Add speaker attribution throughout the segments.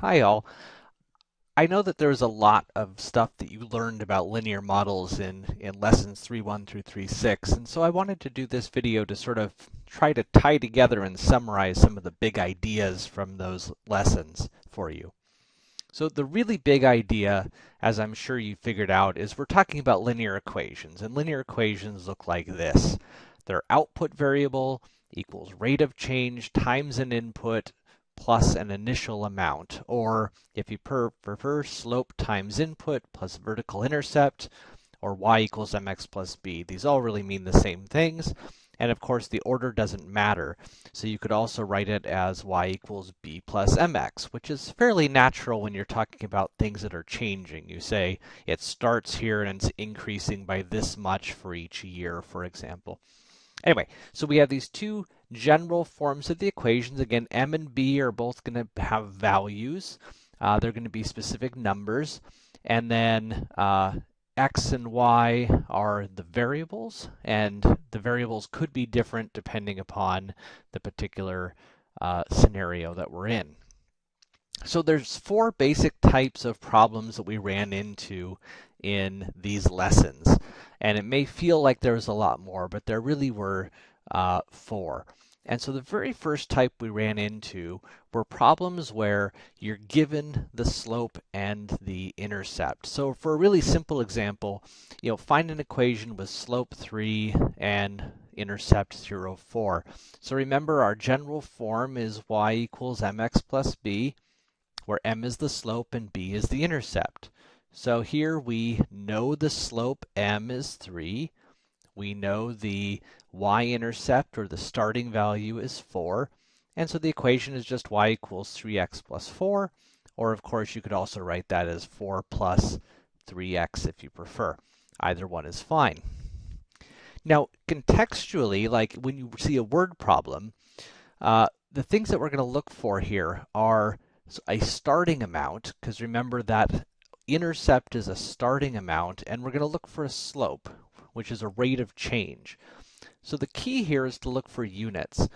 Speaker 1: Hi all. I know that there's a lot of stuff that you learned about linear models in lessons 3.1 through 3.6, and so I wanted to do this video to sort of try to tie together and summarize some of the big ideas from those lessons for you. So the really big idea, as I'm sure you figured out, is we're talking about linear equations, and linear equations look like this. Their output variable equals rate of change times an input plus an initial amount, or if you prefer, slope times input plus vertical intercept, or y equals mx plus b. These all really mean the same things, and of course the order doesn't matter. So you could also write it as y equals b plus mx, which is fairly natural when you're talking about things that are changing. You say it starts here and it's increasing by this much for each year, for example. Anyway, so we have these two general forms of the equations. Again, m and b are both going to have values. They're going to be specific numbers. And then x and y are the variables, and the variables could be different depending upon the particular scenario that we're in. So there's four basic types of problems that we ran into in these lessons. And it may feel like there's a lot more, but there really were four. And so the very first type we ran into were problems where you're given the slope and the intercept. So for a really simple example, find an equation with slope 3 and intercept 0, 4. So remember, our general form is y equals mx plus b, where m is the slope and b is the intercept. So here we know the slope m is 3. We know the y-intercept, or the starting value, is 4. And so the equation is just y equals 3x plus 4. Or of course you could also write that as 4 plus 3x if you prefer. Either one is fine. Now contextually, like when you see a word problem, the things that we're going to look for here are a starting amount, because remember that intercept is a starting amount, and we're going to look for a slope, which is a rate of change. So the key here is to look for units.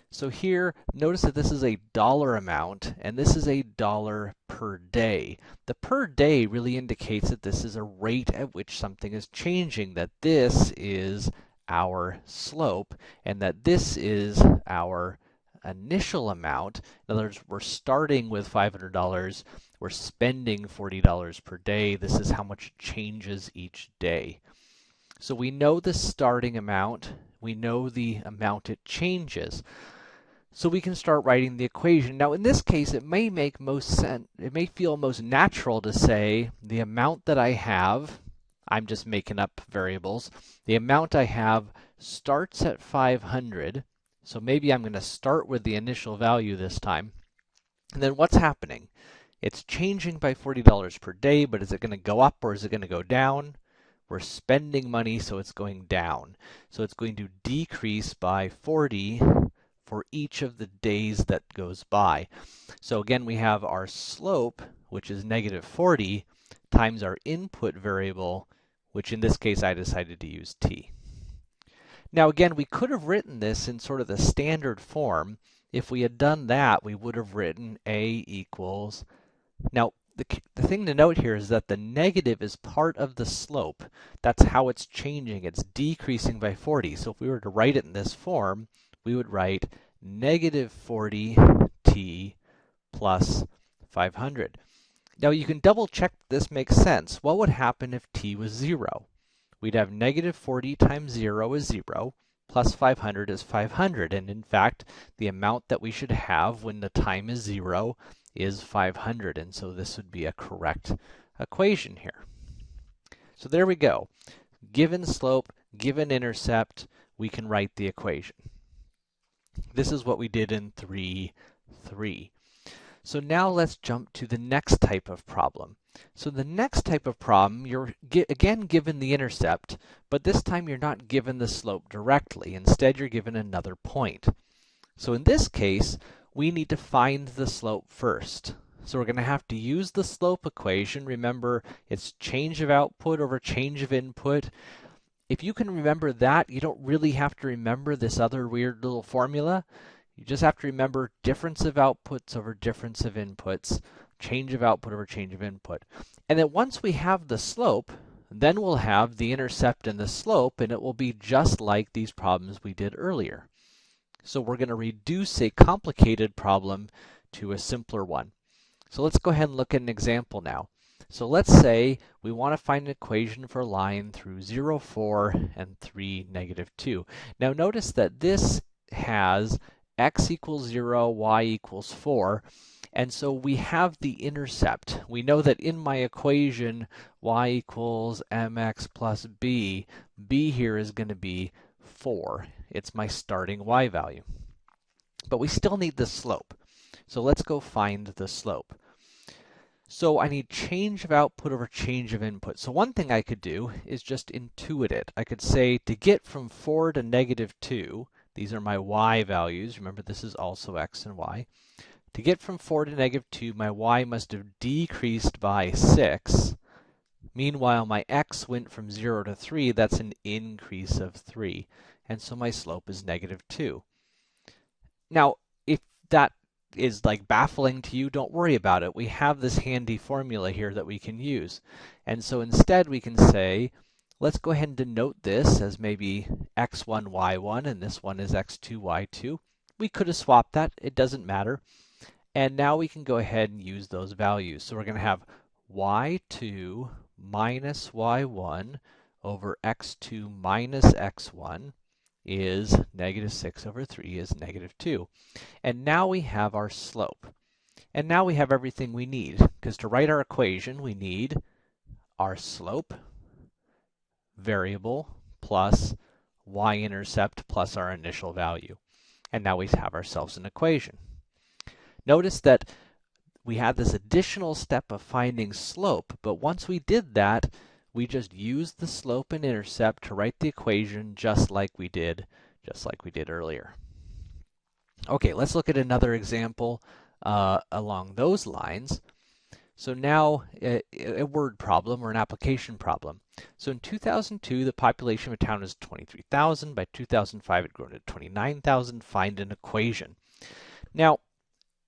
Speaker 1: So here, notice that this is a dollar amount, and this is a dollar per day. The per day really indicates that this is a rate at which something is changing, that this is our slope, and that this is our initial amount. In other words, we're starting with $500. We're spending $40 per day. This is how much it changes each day. So we know the starting amount. We know the amount it changes. So we can start writing the equation. Now in this case, it may make most sense. It may feel most natural to say the amount that I have, I'm just making up variables, the amount I have starts at 500. So maybe I'm going to start with the initial value this time. And then what's happening? It's changing by $40 per day, but is it going to go up or is it going to go down? We're spending money, so it's going down. So it's going to decrease by 40 for each of the days that goes by. So again, we have our slope, which is negative 40, times our input variable, which in this case I decided to use t. Now again, we could have written this in sort of the standard form. If we had done that, we would have written a equals. Now, the thing to note here is that the negative is part of the slope. That's how it's changing. It's decreasing by 40. So if we were to write it in this form, we would write negative 40t plus 500. Now you can double check this makes sense. What would happen if t was 0? We'd have negative 40 times 0 is 0, plus 500 is 500. And in fact, the amount that we should have when the time is 0 is 500. And so this would be a correct equation here. So there we go. Given slope, given intercept, we can write the equation. This is what we did in 3.3. So now let's jump to the next type of problem. So the next type of problem, you're again given the intercept, but this time you're not given the slope directly. Instead, you're given another point. So in this case, we need to find the slope first. So we're going to have to use the slope equation. Remember, it's change of output over change of input. If you can remember that, you don't really have to remember this other weird little formula. You just have to remember difference of outputs over difference of inputs. change of output over change of input. And then once we have the slope, then we'll have the intercept and the slope, and it will be just like these problems we did earlier. So we're going to reduce a complicated problem to a simpler one. So let's go ahead and look at an example now. So let's say we want to find an equation for a line through 0, 4, and 3, negative 2. Now notice that this has x equals 0, y equals 4, and so we have the intercept. We know that in my equation, y equals mx plus b, b here is going to be 4. It's my starting y value. But we still need the slope. So let's go find the slope. So I need change of output over change of input. So one thing I could do is just intuit it. I could say to get from 4 to negative 2, these are my y values. Remember, this is also x and y. To get from 4 to negative 2, my y must have decreased by 6. Meanwhile, my x went from 0 to 3. That's an increase of 3. And so my slope is negative 2. Now, if that is like baffling to you, don't worry about it. We have this handy formula here that we can use. And so instead we can say, let's go ahead and denote this as maybe x1, y1, and this one is x2, y2. We could have swapped that. It doesn't matter. And now we can go ahead and use those values. So we're going to have y2 minus y1 over x2 minus x1 is negative 6 over 3 is negative 2. And now we have our slope. And now we have everything we need, because to write our equation, we need our slope, variable, plus y-intercept plus our initial value. And now we have ourselves an equation. Notice that we had this additional step of finding slope, but once we did that, we just used the slope and intercept to write the equation just like we did earlier. Okay, let's look at another example along those lines. So now a word problem or an application problem. So in 2002, the population of a town is 23,000. By 2005, it had grown to 29,000. Find an equation. Now,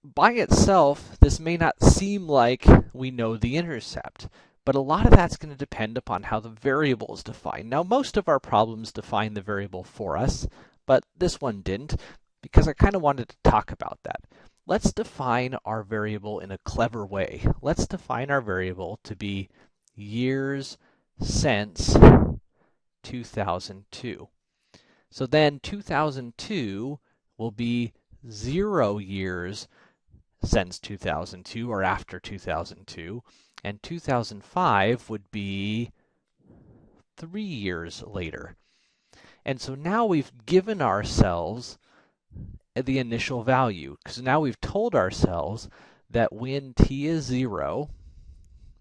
Speaker 1: by itself, this may not seem like we know the intercept, but a lot of that's going to depend upon how the variable is defined. Now, most of our problems define the variable for us, but this one didn't, because I kind of wanted to talk about that. Let's define our variable in a clever way. Let's define our variable to be years since 2002. So then 2002 will be 0 years since 2002 or after 2002, and 2005 would be 3 years later. And so now we've given ourselves the initial value, because now we've told ourselves that when t is 0,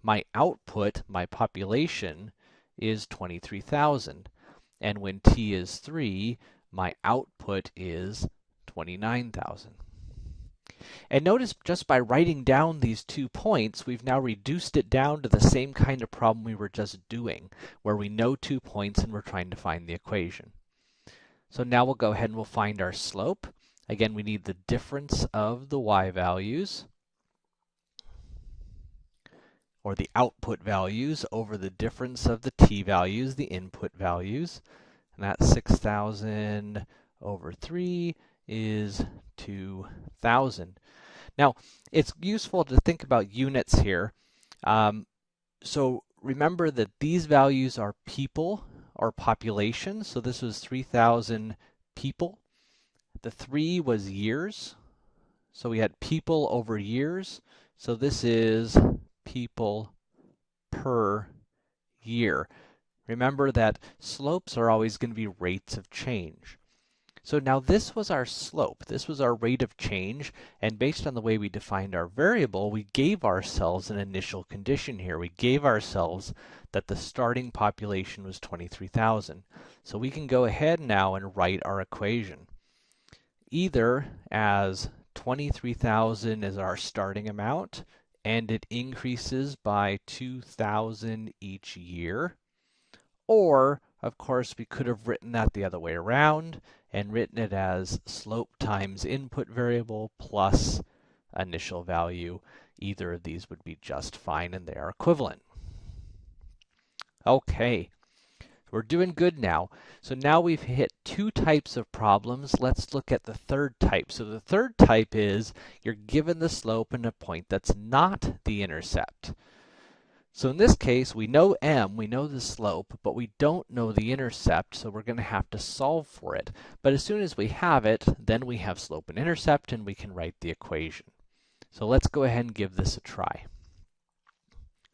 Speaker 1: my output, my population, is 23,000. And when t is 3, my output is 29,000. And notice just by writing down these 2 points, we've now reduced it down to the same kind of problem we were just doing, where we know 2 points and we're trying to find the equation. So now we'll go ahead and we'll find our slope. Again, we need the difference of the y values, or the output values, over the difference of the t values, the input values. And that's 6,000 over 3 is 2,000. Now, it's useful to think about units here. So remember that these values are people or population. So this was 3,000 people. The 3 was years. So we had people over years. So this is people per year. Remember that slopes are always going to be rates of change. So now this was our slope. This was our rate of change, and based on the way we defined our variable, we gave ourselves an initial condition here. We gave ourselves that the starting population was 23,000. So we can go ahead now and write our equation, either as 23,000 is our starting amount, and it increases by 2,000 each year, or of course, we could have written that the other way around and written it as slope times input variable plus initial value Either of these would be just fine, and they are equivalent. Okay, we're doing good now. So now we've hit two types of problems. Let's look at the third type. So the third type is you're given the slope and a point that's not the intercept. So in this case, we know m, we know the slope, but we don't know the intercept, so we're going to have to solve for it. But as soon as we have it, then we have slope and intercept, and we can write the equation. So let's go ahead and give this a try.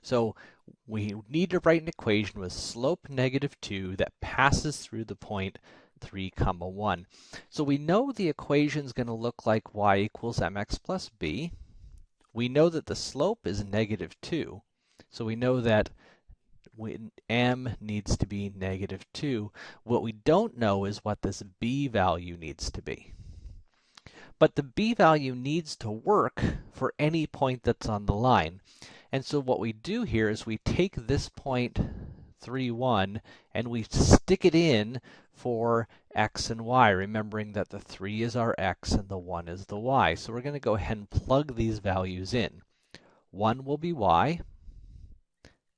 Speaker 1: So we need to write an equation with slope -2 that passes through the point 3, 1. So we know the equation is going to look like y equals mx plus b. We know that the slope is -2. So we know that m needs to be -2. What we don't know is what this b value needs to be. But the b value needs to work for any point that's on the line. And so what we do here is we take this point 3, 1, and we stick it in for x and y, remembering that the 3 is our x and the 1 is the y. So we're going to go ahead and plug these values in. 1 will be y,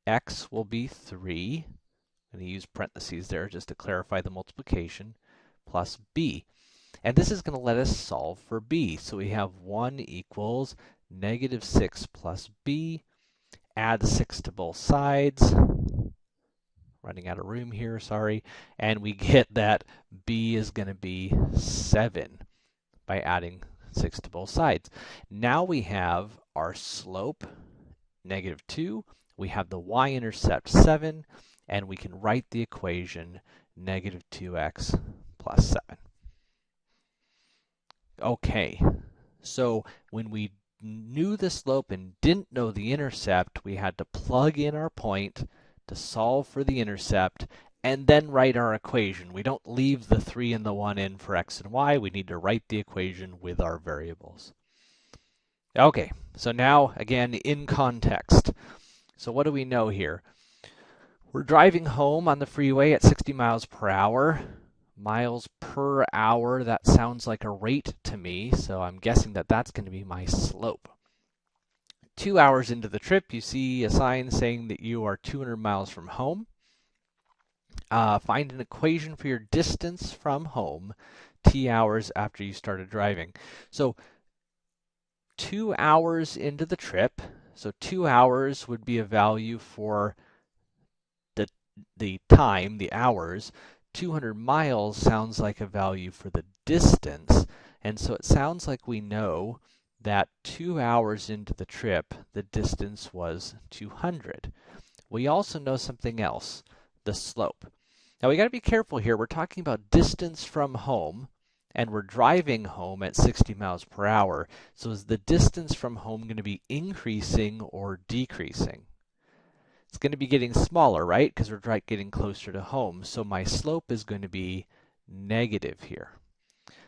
Speaker 1: x will be 3, I'm going to use parentheses there just to clarify the multiplication, plus b. And this is going to let us solve for b. So we have 1 equals -6 plus b. Add 6 to both sides. Running out of room here, sorry. And we get that b is going to be 7 by adding 6 to both sides. Now we have our slope, -2. We have the y-intercept 7, and we can write the equation -2x plus 7. Okay, so when we knew the slope and didn't know the intercept, we had to plug in our point to solve for the intercept and then write our equation. We don't leave the 3 and the 1 in for x and y. We need to write the equation with our variables. Okay, so now again in context. So what do we know here? We're driving home on the freeway at 60 miles per hour. Miles per hour, that sounds like a rate to me, so I'm guessing that that's going to be my slope. 2 hours into the trip, you see a sign saying that you are 200 miles from home. Find an equation for your distance from home t hours after you started driving. So 2 hours into the trip, so 2 hours would be a value for the time, the hours. 200 miles sounds like a value for the distance, and so it sounds like we know that 2 hours into the trip, the distance was 200. We also know something else, the slope. Now we got to be careful here. We're talking about distance from home, and we're driving home at 60 miles per hour. So is the distance from home going to be increasing or decreasing? It's going to be getting smaller, right? Because we're getting closer to home. So my slope is going to be negative here.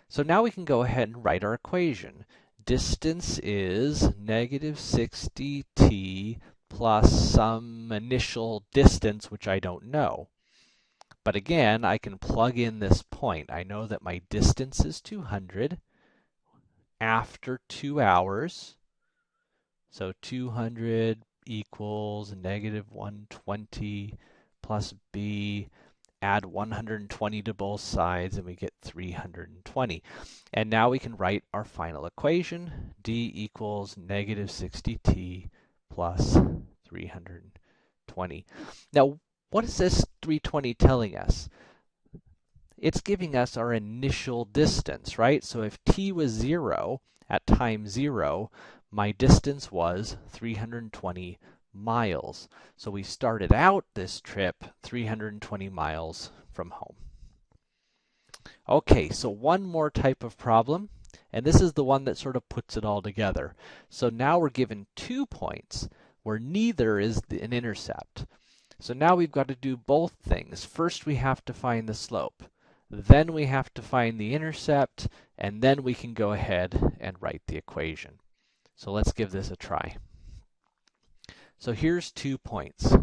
Speaker 1: So now we can go ahead and write our equation. Distance is -60t plus some initial distance, which I don't know. But again, I can plug in this point. I know that my distance is 200 after 2 hours. So 200 equals -120 plus b, add 120 to both sides, and we get 320. And now we can write our final equation. D equals -60t plus 320. Now, what is this 320 telling us? It's giving us our initial distance, right? So if t was 0 at time 0, my distance was 320 miles. So we started out this trip 320 miles from home. Okay, so one more type of problem, and this is the one that sort of puts it all together. So now we're given 2 points where neither is an intercept. So now we've got to do both things. First we have to find the slope. Then we have to find the intercept, and then we can go ahead and write the equation. So let's give this a try. So here's 2 points.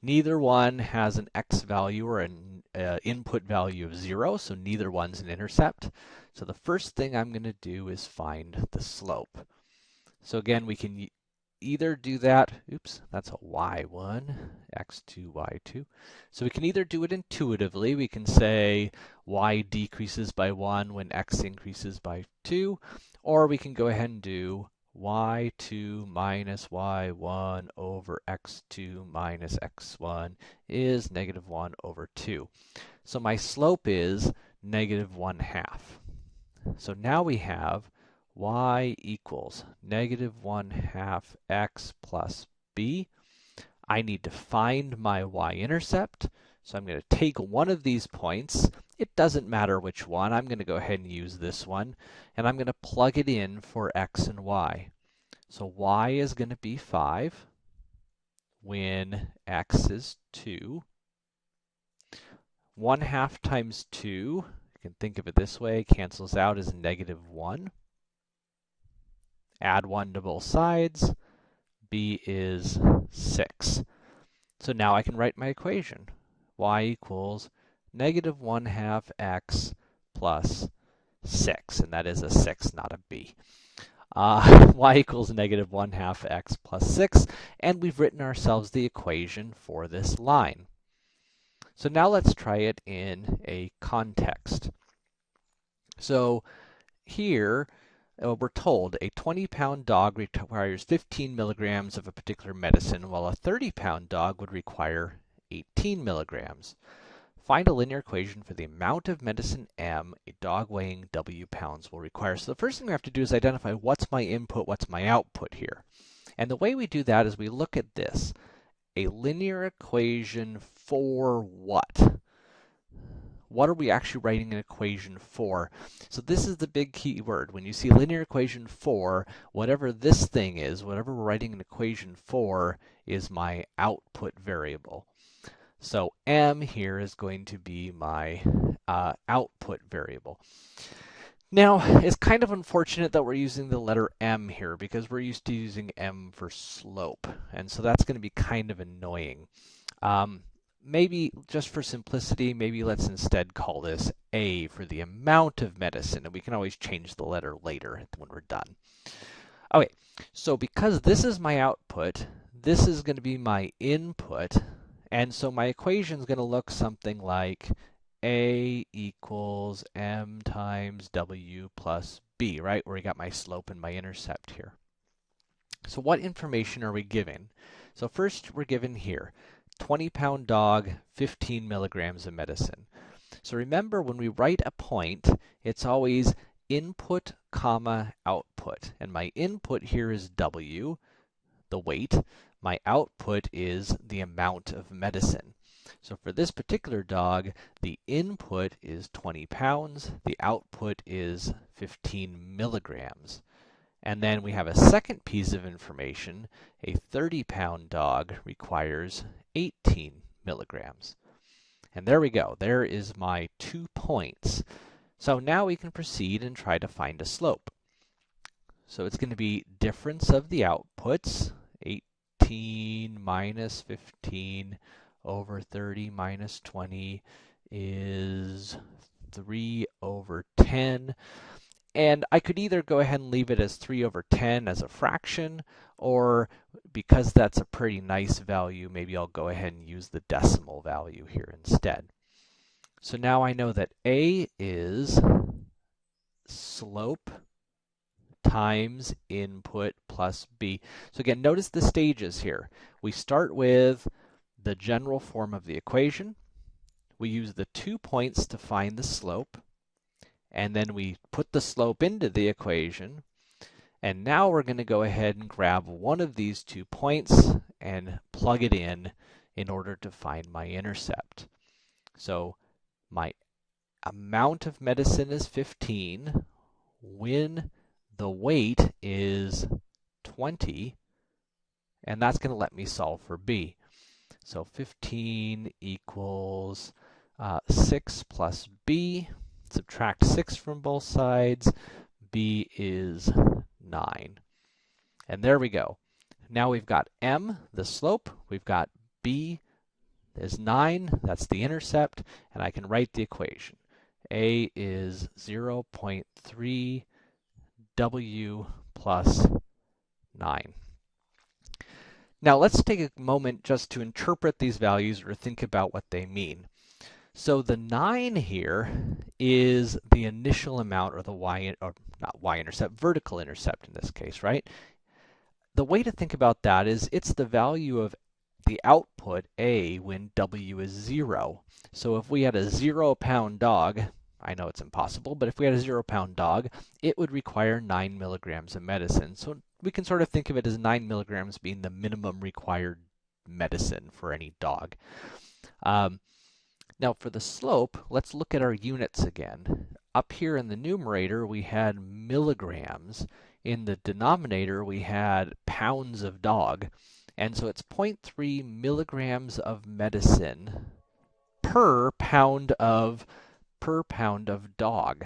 Speaker 1: Neither one has an x value or an input value of 0, so neither one's an intercept. So the first thing I'm going to do is find the slope. So again, we can either do that, oops, that's a y1, x2, y2. So we can either do it intuitively, we can say y decreases by 1 when x increases by 2, or we can go ahead and do y2 minus y1 over x2 minus x1 is negative 1 over 2. So my slope is negative 1/2. So now we have y equals negative 1/2 x plus b. I need to find my y-intercept, so I'm going to take one of these points. It doesn't matter which one. I'm going to go ahead and use this one, and I'm going to plug it in for x and y. So y is going to be 5 when x is 2. 1/2 times 2, you can think of it this way, cancels out as negative 1. Add 1 to both sides. B is 6. So now I can write my equation. Y equals negative 1/2 x plus 6. And that is a 6, not a B. Y equals negative 1/2 x plus 6. And we've written ourselves the equation for this line. So now let's try it in a context. So here, we're told a 20-pound dog requires 15 milligrams of a particular medicine, while a 30-pound dog would require 18 milligrams. Find a linear equation for the amount of medicine M a dog weighing W pounds will require. So the first thing we have to do is identify what's my input, what's my output here. And the way we do that is we look at this. A linear equation for what? What are we actually writing an equation for? So this is the big key word. When you see linear equation for, whatever this thing is, whatever we're writing an equation for, is my output variable. So M here is going to be my output variable. Now, it's kind of unfortunate that we're using the letter M here because we're used to using M for slope. And so that's going to be kind of annoying. Maybe, just for simplicity, maybe let's instead call this A for the amount of medicine, and we can always change the letter later when we're done. Okay, so because this is my output, this is going to be my input, and so my equation is going to look something like A equals M times W plus B, right? Where we got my slope and my intercept here. So what information are we given? So first we're given here 20-pound dog, 15 milligrams of medicine. So remember, when we write a point, it's always input, comma, output. And my input here is W, the weight. My output is the amount of medicine. So for this particular dog, the input is 20 pounds, the output is 15 milligrams. And then we have a second piece of information. A 30-pound dog requires 18 milligrams. And there we go. There is my 2 points. So now we can proceed and try to find a slope. So it's going to be difference of the outputs. 18 minus 15 over 30 minus 20 is 3 over 10. And I could either go ahead and leave it as 3 over 10 as a fraction, or because that's a pretty nice value, maybe I'll go ahead and use the decimal value here instead. So now I know that A is slope times input plus B. So again, notice the stages here. We start with the general form of the equation. We use the 2 points to find the slope. And then we put the slope into the equation. And now we're going to go ahead and grab one of these 2 points and plug it in order to find my intercept. So my amount of medicine is 15 when the weight is 20, and that's going to let me solve for B. So 15 equals 6 plus B. Subtract 6 from both sides. B is 9. And there we go. Now we've got M, the slope. We've got B is 9. That's the intercept. And I can write the equation. A is 0.3 W plus 9. Now let's take a moment just to interpret these values or think about what they mean. So the 9 here is the initial amount, or the vertical intercept in this case, right? The way to think about that is it's the value of the output A when W is 0. So if we had a 0-pound dog, I know it's impossible, but if we had a 0-pound dog, it would require 9 milligrams of medicine. So we can sort of think of it as 9 milligrams being the minimum required medicine for any dog. Now for the slope, let's look at our units again. Up here in the numerator, we had milligrams. In the denominator, we had pounds of dog. And so it's 0.3 milligrams of medicine per pound of dog.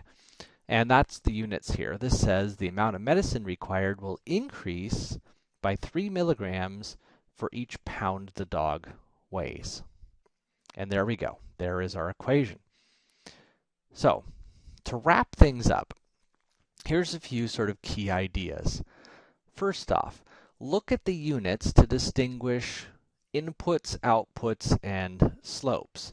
Speaker 1: And that's the units here. This says the amount of medicine required will increase by 3 milligrams for each pound the dog weighs. And there we go. There is our equation. So, to wrap things up, here's a few sort of key ideas. First off, look at the units to distinguish inputs, outputs, and slopes.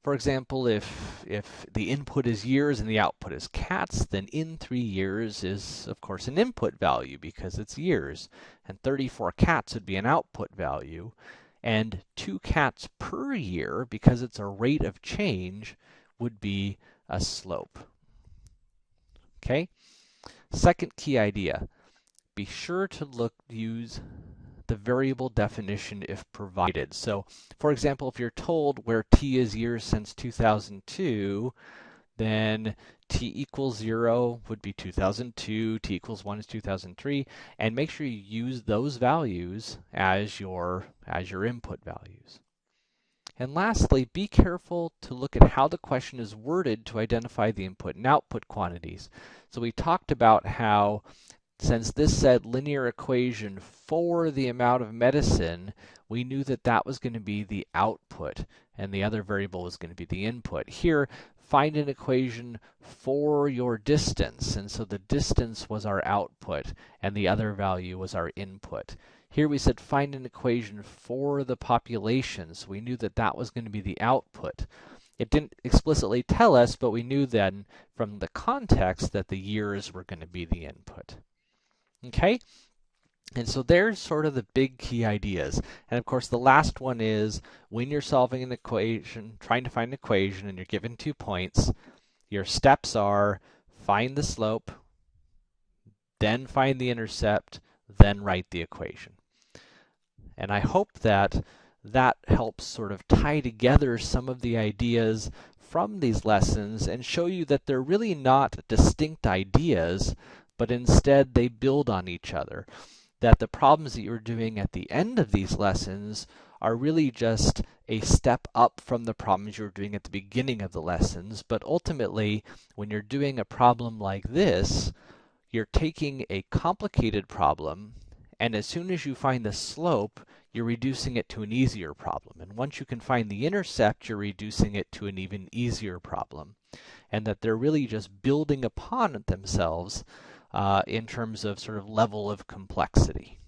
Speaker 1: For example, if the input is years and the output is cats, then in 3 years is, of course, an input value because it's years. And 34 cats would be an output value. And 2 cats per year, because it's a rate of change, would be a slope. Okay? Second key idea, be sure to use the variable definition if provided. So, for example, if you're told where t is years since 2002, then t equals 0 would be 2002, t equals 1 is 2003, and make sure you use those values as your input values. And lastly, be careful to look at how the question is worded to identify the input and output quantities. So we talked about how, since this said linear equation for the amount of medicine, we knew that that was going to be the output, and the other variable was going to be the input. Here, find an equation for your distance, and so the distance was our output, and the other value was our input. Here we said find an equation for the population, so we knew that that was going to be the output. It didn't explicitly tell us, but we knew then from the context that the years were going to be the input. Okay? And so there's sort of the big key ideas. And of course, the last one is when you're solving an equation, trying to find an equation, and you're given 2 points, your steps are find the slope, then find the intercept, then write the equation. And I hope that that helps sort of tie together some of the ideas from these lessons and show you that they're really not distinct ideas, but instead they build on each other. That the problems that you're doing at the end of these lessons are really just a step up from the problems you were doing at the beginning of the lessons, but ultimately, when you're doing a problem like this, you're taking a complicated problem, and as soon as you find the slope, you're reducing it to an easier problem. And once you can find the intercept, you're reducing it to an even easier problem. And that they're really just building upon themselves in terms of sort of level of complexity.